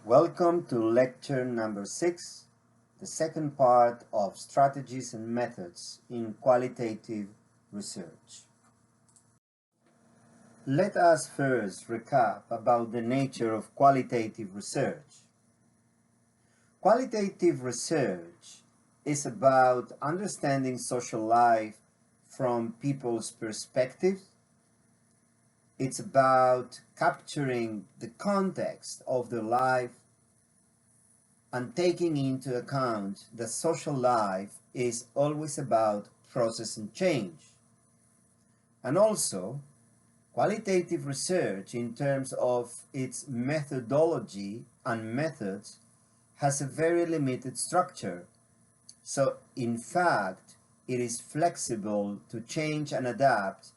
Welcome to lecture number 6, the second part of strategies and methods in qualitative research. Let us first recap about the nature of qualitative research. Qualitative research is about understanding social life from people's perspectives. It's about capturing the context of their life and taking into account that social life is always about process and change. And also, qualitative research in terms of its methodology and methods has a very limited structure. So, in fact, it is flexible to change and adapt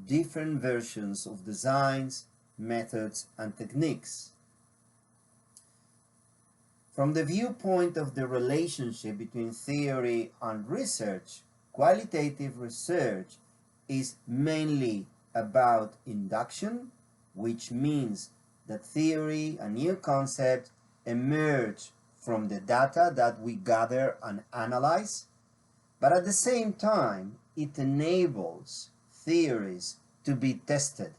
different versions of designs, methods, and techniques. From the viewpoint of the relationship between theory and research, qualitative research is mainly about induction, which means that theory and new concepts emerge from the data that we gather and analyze, but at the same time, it enables theories to be tested.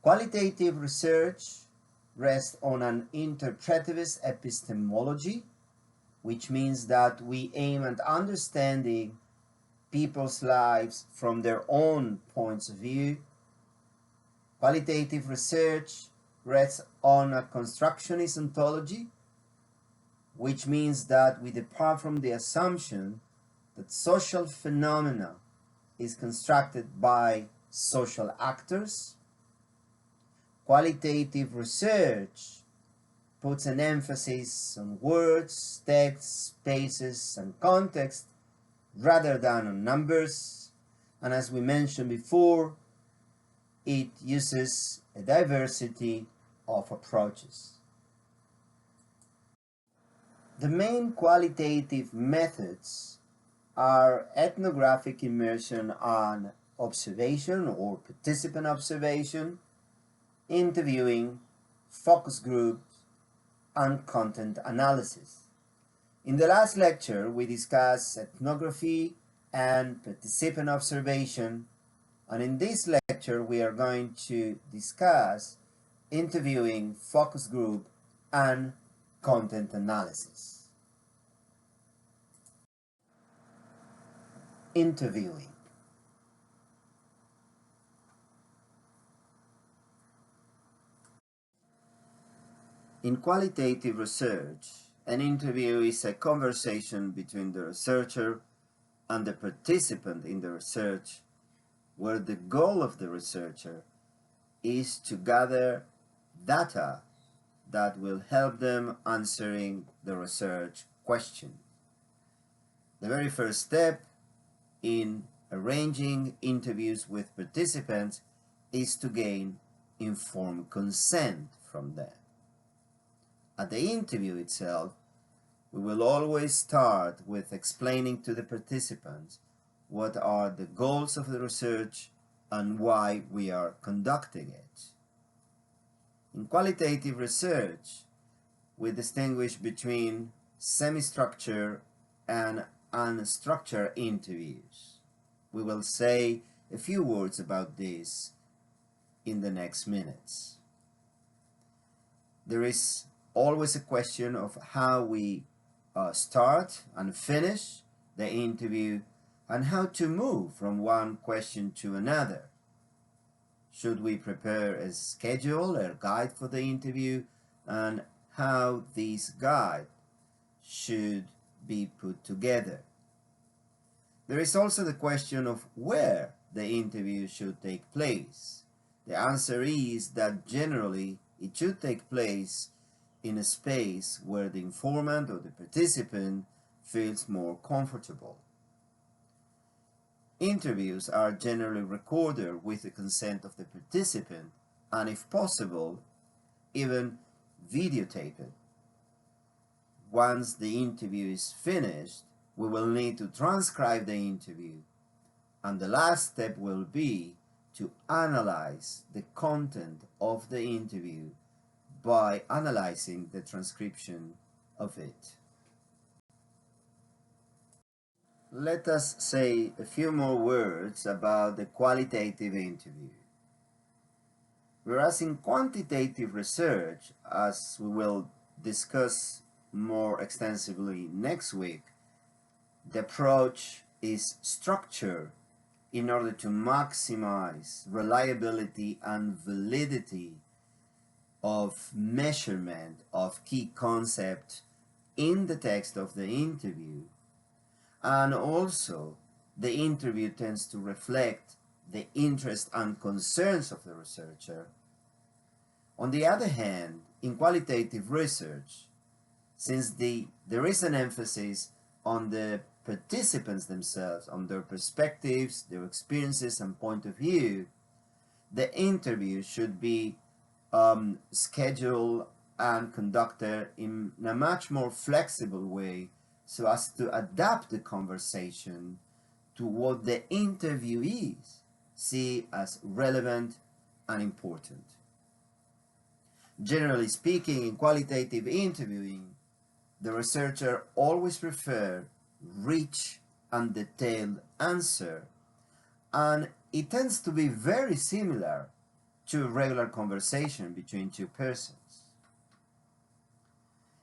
Qualitative research rests on an interpretivist epistemology, which means that we aim at understanding people's lives from their own points of view. Qualitative research rests on a constructionist ontology, which means that we depart from the assumption that social phenomena is constructed by social actors. Qualitative research puts an emphasis on words, text, spaces, and context rather than on numbers. And as we mentioned before, it uses a diversity of approaches. The main qualitative methods are ethnographic immersion and observation or participant observation, interviewing, focus groups, and content analysis. In the last lecture, we discussed ethnography and participant observation, and in this lecture, we are going to discuss interviewing, focus group, and content analysis. Interviewing. In qualitative research, an interview is a conversation between the researcher and the participant in the research, where the goal of the researcher is to gather data that will help them answering the research question. The very first step in arranging interviews with participants is to gain informed consent from them. At the interview itself, we will always start with explaining to the participants what are the goals of the research and why we are conducting it. In qualitative research, we distinguish between semi-structured and unstructured interviews. We will say a few words about this in the next minutes. There is always a question of how we start and finish the interview and how to move from one question to another. Should we prepare a schedule or guide for the interview, and how this guide should be put together? There is also the question of where the interview should take place. The answer is that generally it should take place in a space where the informant or the participant feels more comfortable. Interviews are generally recorded with the consent of the participant and, if possible, even videotaped. Once the interview is finished, we will need to transcribe the interview, and the last step will be to analyze the content of the interview by analyzing the transcription of it. Let us say a few more words about the qualitative interview. Whereas in quantitative research, as we will discuss more extensively next week, the approach is structured in order to maximize reliability and validity of measurement of key concepts in the text of the interview. And also, the interview tends to reflect the interest and concerns of the researcher. On the other hand, in qualitative research, since there is an emphasis on the participants themselves, on their perspectives, their experiences and point of view, the interview should be scheduled and conducted in a much more flexible way so as to adapt the conversation to what the interviewees see as relevant and important. Generally speaking, in qualitative interviewing, the researcher always prefers rich and detailed answer, and it tends to be very similar to a regular conversation between two persons.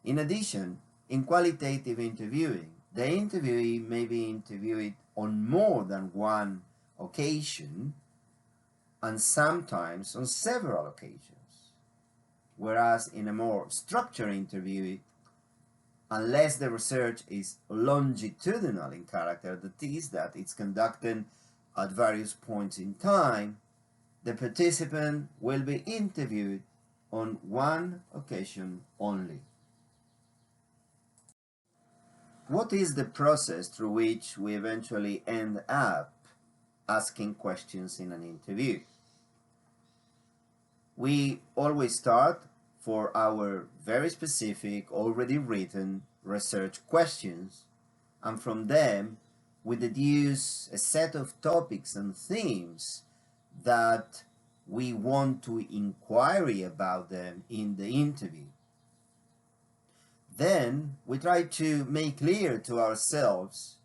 In addition, in qualitative interviewing, the interviewee may be interviewed on more than one occasion and sometimes on several occasions. Whereas in a more structured interview, unless the research is longitudinal in character, that is, that it's conducted at various points in time, the participant will be interviewed on one occasion only. What is the process through which we eventually end up asking questions in an interview? We always start for our very specific, already written research questions, and from them we deduce a set of topics and themes that we want to inquire about them in the interview. Then we try to make clear to ourselves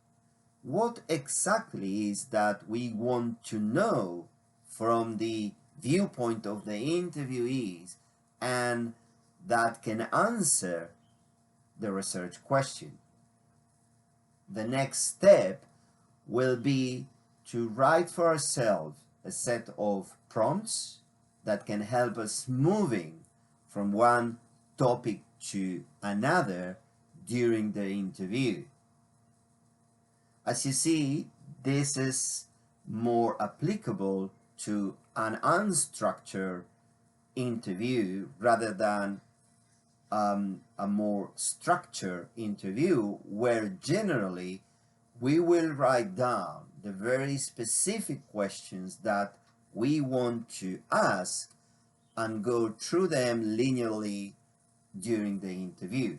what exactly is that we want to know from the viewpoint of the interviewees and that can answer the research question. The next step will be to write for ourselves a set of prompts that can help us moving from one topic to another during the interview. As you see, this is more applicable to an unstructured interview rather than a more structured interview where generally we will write down the very specific questions that we want to ask and go through them linearly during the interview.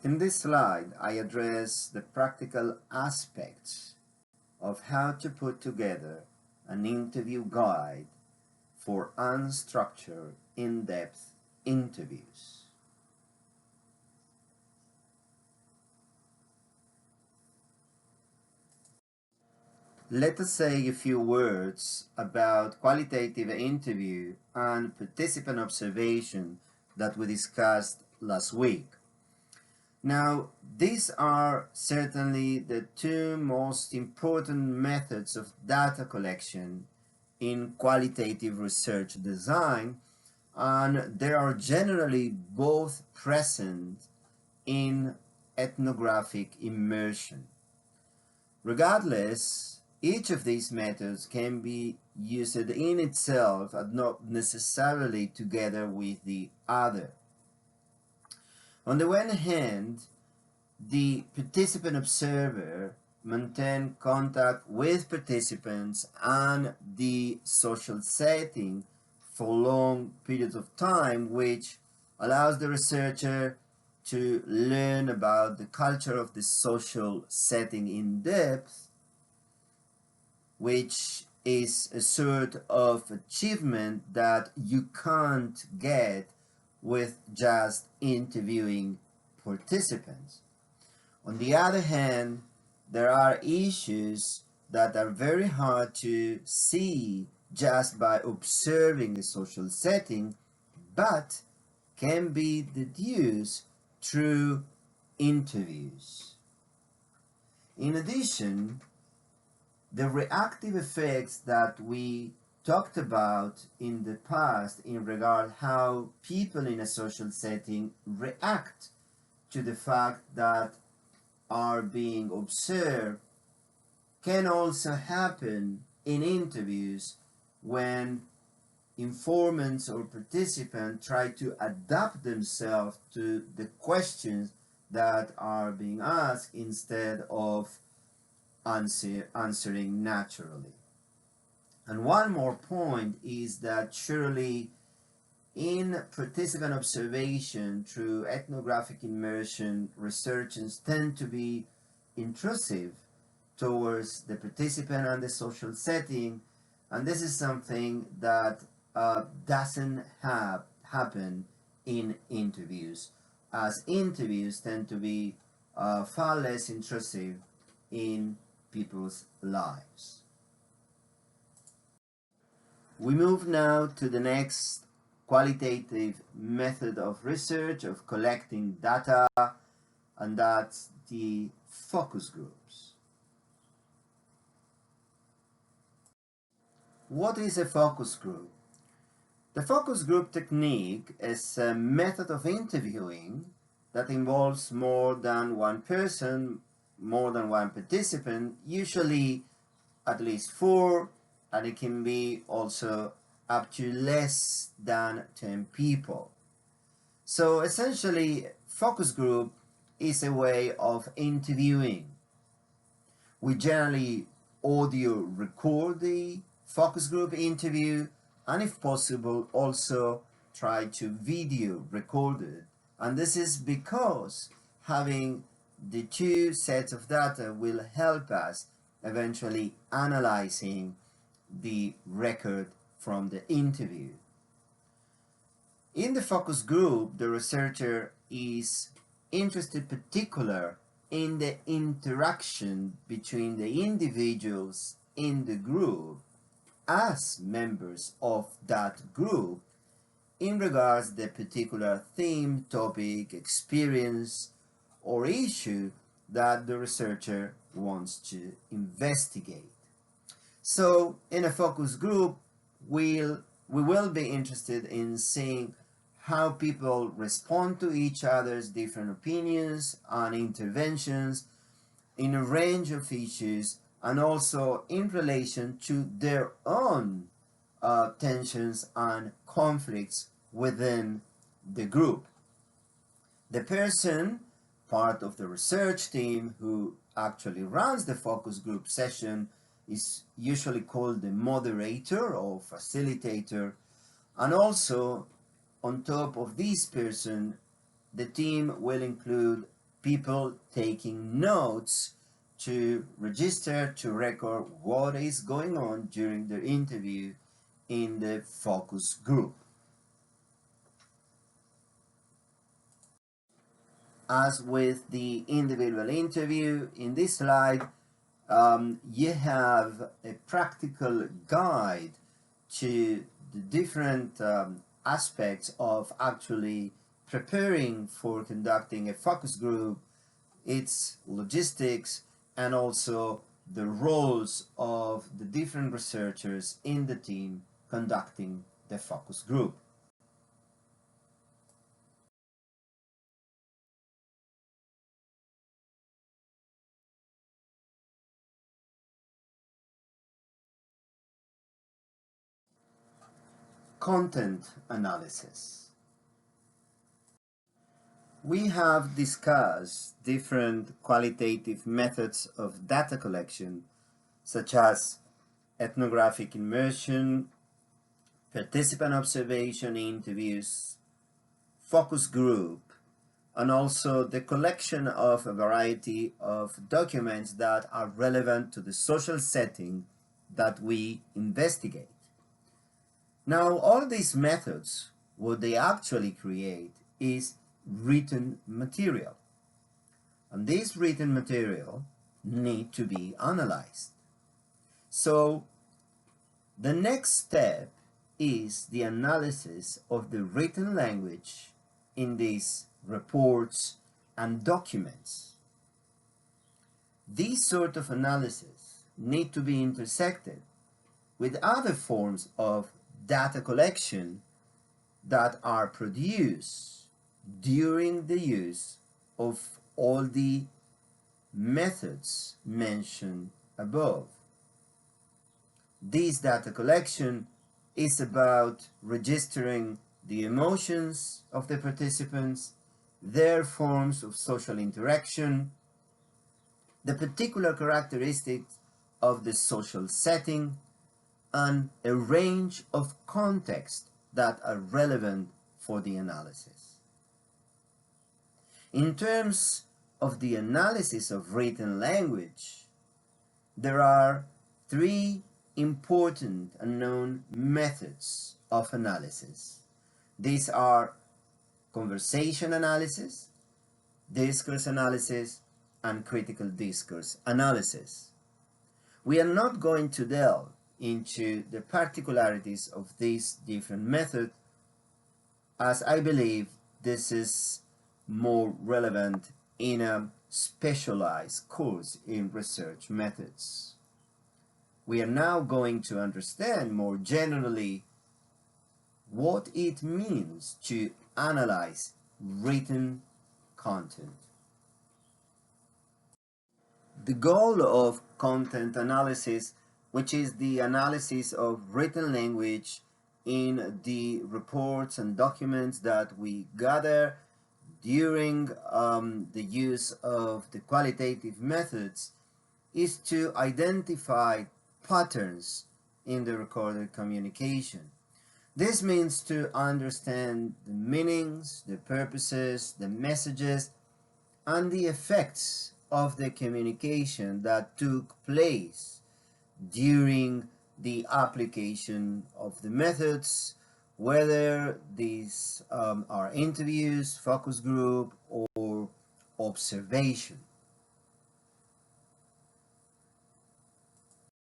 In this slide, I address the practical aspects of how to put together an interview guide for unstructured, in-depth interviews. Let us say a few words about qualitative interview and participant observation that we discussed last week. Now, these are certainly the two most important methods of data collection in qualitative research design, and they are generally both present in ethnographic immersion. Regardless, each of these methods can be used in itself and not necessarily together with the other. On the one hand, the participant observer maintains contact with participants and the social setting for long periods of time, which allows the researcher to learn about the culture of the social setting in depth, which is a sort of achievement that you can't get with just interviewing participants. On the other hand, there are issues that are very hard to see just by observing the social setting, but can be deduced through interviews. In addition, the reactive effects that we talked about in the past in regard how people in a social setting react to the fact that are being observed can also happen in interviews when informants or participants try to adapt themselves to the questions that are being asked instead of answering naturally. And one more point is that surely in participant observation through ethnographic immersion, researchers tend to be intrusive towards the participant and the social setting, and this is something that doesn't happen in interviews, as interviews tend to be far less intrusive in people's lives. We move now to the next qualitative method of research of collecting data, and that's the focus groups. What is a focus group? The focus group technique is a method of interviewing that involves more than one person, more than one participant, usually at least four, and it can be also up to less than 10 people. So essentially, focus group is a way of interviewing. We generally audio record the focus group interview, and if possible also try to video record it. And this is because having the two sets of data will help us eventually analyzing the record from the interview. In the focus group, the researcher is interested particular in the interaction between the individuals in the group as members of that group in regards to the particular theme, topic, experience, or issue that the researcher wants to investigate. So in a focus group, we will be interested in seeing how people respond to each other's different opinions and interventions in a range of issues, and also in relation to their own tensions and conflicts within the group. The person, part of the research team who actually runs the focus group session, is usually called the moderator or facilitator, and also on top of this person, the team will include people taking notes to register, to record what is going on during the interview in the focus group. As with the individual interview, in this slide, you have a practical guide to the different aspects of actually preparing for conducting a focus group, its logistics, and also the roles of the different researchers in the team conducting the focus group. Content analysis. We have discussed different qualitative methods of data collection, such as ethnographic immersion, participant observation interviews, focus group, and also the collection of a variety of documents that are relevant to the social setting that we investigate. Now, all these methods, what they actually create is written material. And this written material need to be analyzed. So the next step is the analysis of the written language in these reports and documents. These sort of analysis need to be intersected with other forms of data collection that are produced during the use of all the methods mentioned above. This data collection is about registering the emotions of the participants, their forms of social interaction, the particular characteristics of the social setting, and a range of contexts that are relevant for the analysis. In terms of the analysis of written language, there are three important and known methods of analysis. These are conversation analysis, discourse analysis, and critical discourse analysis. We are not going to delve into the particularities of these different methods, as I believe this is more relevant in a specialized course in research methods. We are now going to understand more generally what it means to analyze written content. The goal of content analysis, which is the analysis of written language in the reports and documents that we gather during the use of the qualitative methods, is to identify patterns in the recorded communication. This means to understand the meanings, the purposes, the messages, and the effects of the communication that took place during the application of the methods, whether these are interviews, focus group, or observation.